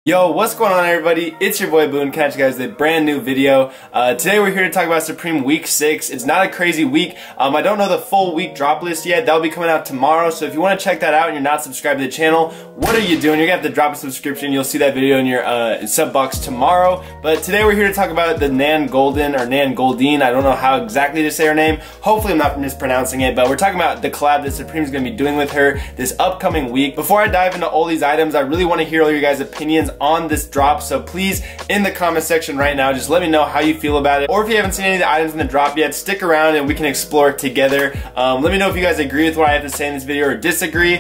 Yo, what's going on everybody? It's your boy Boone, catch you guys with a brand new video. Today we're here to talk about Supreme Week 6. It's not a crazy week. I don't know the full week drop list yet. That'll be coming out tomorrow, so if you want to check that out and you're not subscribed to the channel, what are you doing? You're gonna have to drop a subscription. You'll see that video in your sub box tomorrow. But today we're here to talk about the Nan Goldin, or Nan Goldin. I don't know how exactly to say her name. Hopefully I'm not mispronouncing it, but we're talking about the collab that Supreme is gonna be doing with her this upcoming week. Before I dive into all these items, I really want to hear all your guys' opinions on this drop, so please in the comment section right now just let me know how you feel about it, or if you haven't seen any of the items in the drop yet, stick around and we can explore it together. Let me know if you guys agree with what I have to say in this video or disagree.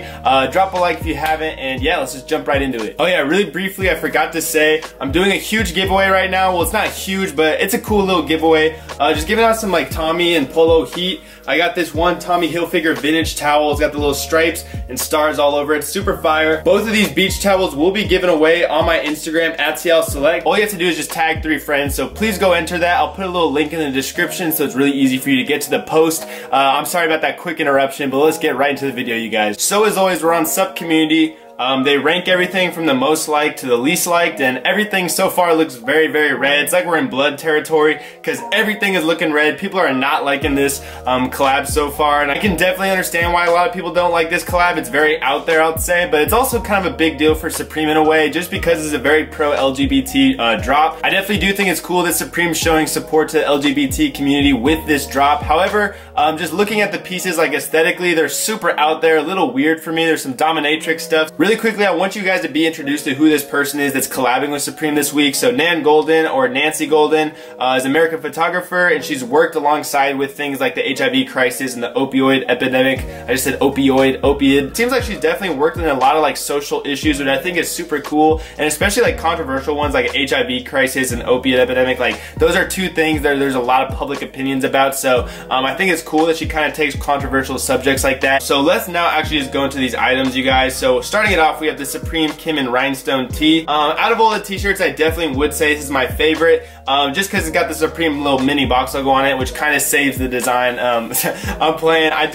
Drop a like if you haven't, and yeah, let's just jump right into it. Oh yeah, really briefly, I forgot to say I'm doing a huge giveaway right now. Well, it's not huge, but it's a cool little giveaway. Just giving out some like Tommy and Polo heat. I got this one Tommy Hilfiger vintage towel. It's got the little stripes and stars all over it. Super fire. Both of these beach towels will be given away on my Instagram at CL Select. All you have to do is just tag 3 friends, so please go enter that. I'll put a little link in the description so it's really easy for you to get to the post. I'm sorry about that quick interruption, but let's get right into the video, you guys. So as always, we're on Sup Community. They rank everything from the most liked to the least liked, and everything so far looks very, very red. It's like we're in blood territory because everything is looking red. People are not liking this collab so far, and I can definitely understand why a lot of people don't like this collab. It's very out there, I'd say, but it's also kind of a big deal for Supreme in a way, just because it's a very pro-LGBT drop. I definitely do think it's cool that Supreme's showing support to the LGBT community with this drop. However, just looking at the pieces, like aesthetically, they're super out there, a little weird for me. There's some dominatrix stuff. Really quickly, I want you guys to be introduced to who this person is that's collabing with Supreme this week. So Nan Goldin, or Nancy Goldin, is an American photographer, and she's worked alongside with things like the HIV crisis and the opioid epidemic. I just said opiate. Seems like she's definitely worked in a lot of like social issues, which I think is super cool, and especially like controversial ones like HIV crisis and opiate epidemic. Like those are two things that there's a lot of public opinions about. So I think it's cool that she kind of takes controversial subjects like that. So let's now actually just go into these items, you guys. So starting it off, we have the Supreme Kimen Rhinestone tee. Out of all the t-shirts, I definitely would say this is my favorite, just because it's got the Supreme little mini box logo on it, which kind of saves the design. I'm playing. I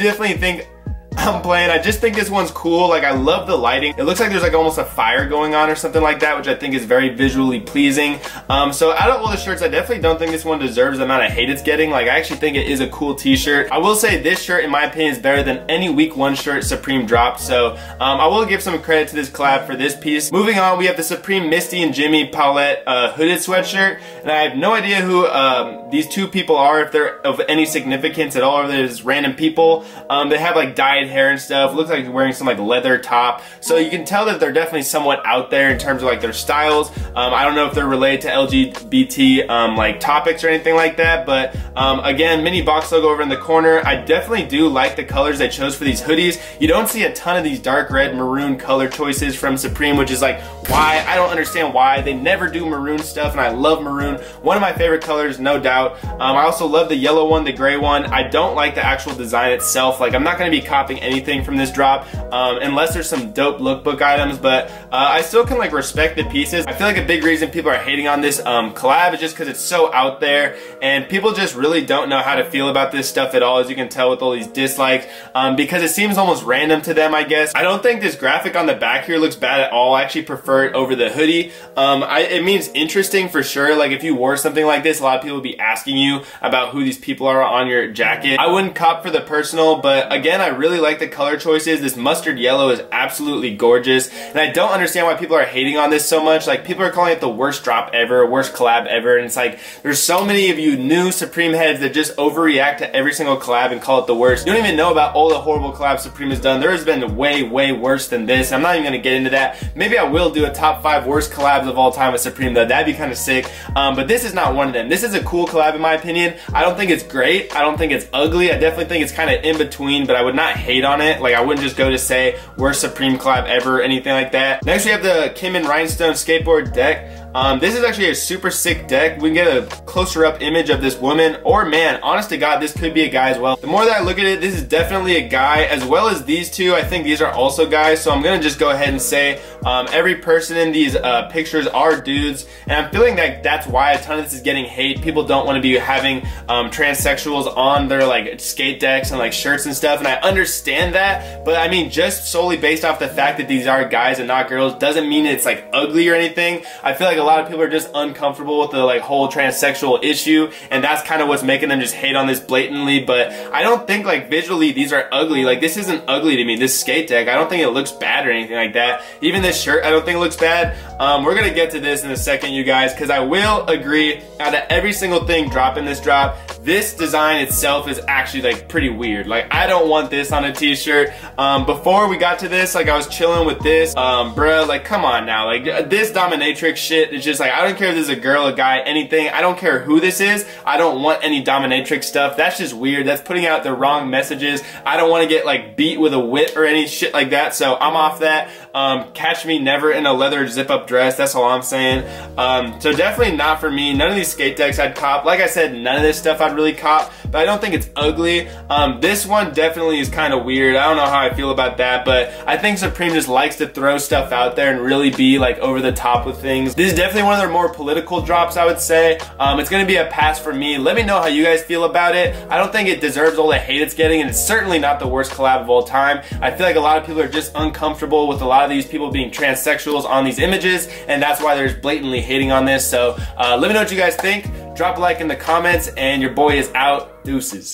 just think this one's cool. Like, I love the lighting. It looks like there's like almost a fire going on or something like that, which I think is very visually pleasing. So out of all the shirts, I definitely don't think this one deserves the amount of hate it's getting. Like, I actually think it is a cool t-shirt. I will say this shirt, in my opinion, is better than any week 1 shirt Supreme dropped. So I will give some credit to this collab for this piece. Moving on, we have the Supreme Misty and Jimmy Paulette hooded sweatshirt. And I have no idea who these two people are, if they're of any significance at all, or they're just random people. They have like dyed hair and stuff. Looks like they're wearing some like leather top, so you can tell that they're definitely somewhat out there in terms of like their styles. I don't know if they're related to LGBT like topics or anything like that, but again, mini box logo over in the corner. I definitely do like the colors they chose for these hoodies. You don't see a ton of these dark red maroon color choices from Supreme, which is like why. I don't understand why. They never do maroon stuff, and I love maroon. One of my favorite colors, no doubt. I also love the yellow one, the gray one. I don't like the actual design itself. Like, I'm not going to be copying anything from this drop unless there's some dope lookbook items, but I still can like respect the pieces. I feel like a big reason people are hating on this collab is just because it's so out there, and people just really don't know how to feel about this stuff at all, as you can tell with all these dislikes, because it seems almost random to them, I guess. I don't think this graphic on the back here looks bad at all. I actually prefer it over the hoodie. It means interesting for sure. Like, if you wore something like this, a lot of people would be asking you about who these people are on your jacket. I wouldn't cop for the personal, but again, I really like the color choices. This mustard yellow is absolutely gorgeous, and I don't understand why people are hating on this so much. Like, people are calling it the worst drop ever, worst collab ever, and it's like, there's so many of you new Supreme heads that just overreact to every single collab and call it the worst. You don't even know about all the horrible collabs Supreme has done. There has been way, way worse than this. I'm not even gonna get into that. Maybe I will do a top 5 worst collabs of all time with Supreme, though. That'd be kind of sick. But this is not one of them. This is a cool collab in my opinion. I don't think it's great. I don't think it's ugly. I definitely think it's kind of in between, but I would not hate on it. Like, I wouldn't just go to say worst Supreme collab ever, anything like that. Next, we have the Kimen Rhinestone skateboard deck. This is actually a super sick deck. We can get a closer up image of this woman or man. Honest to God, this could be a guy as well. The more that I look at it, this is definitely a guy, as well as these two. I think these are also guys, so I'm gonna just go ahead and say every person in these pictures are dudes, and I'm feeling that that's why a ton of this is getting hate. People don't want to be having transsexuals on their like skate decks and like shirts and stuff, and I understand that, but I mean, just solely based off the fact that these are guys and not girls doesn't mean it's like ugly or anything. I feel like a lot of people are just uncomfortable with the like whole transsexual issue, and that's kind of what's making them just hate on this blatantly. But I don't think like visually these are ugly. Like, this isn't ugly to me, this skate deck. I don't think it looks bad or anything like that. Even this shirt I don't think it looks bad. We're gonna get to this in a second, you guys, because I will agree, out of every single thing dropping this drop, this design itself is actually like pretty weird. Like, I don't want this on a t-shirt. Before we got to this, like, I was chilling with this, bruh, like, come on now, like, this dominatrix shit is just like, I don't care if this is a girl, a guy, anything. I don't care who this is. I don't want any dominatrix stuff. That's just weird. That's putting out the wrong messages. I don't want to get like beat with a whip or any shit like that, so I'm off that. Catch me never in a leather zip-up dress. That's all I'm saying. So definitely not for me. None of these skate decks I'd cop. Like I said, none of this stuff I'd really cop, but I don't think it's ugly. This one definitely is kind of weird. I don't know how I feel about that, but I think Supreme just likes to throw stuff out there and really be like over the top with things. This is definitely one of their more political drops, I would say. It's gonna be a pass for me. Let me know how you guys feel about it. I don't think it deserves all the hate it's getting, and it's certainly not the worst collab of all time. I feel like a lot of people are just uncomfortable with a lot of these people being transsexuals on these images, and that's why they're blatantly hating on this. So let me know what you guys think. Drop a like in the comments, and your boy is out. Deuces.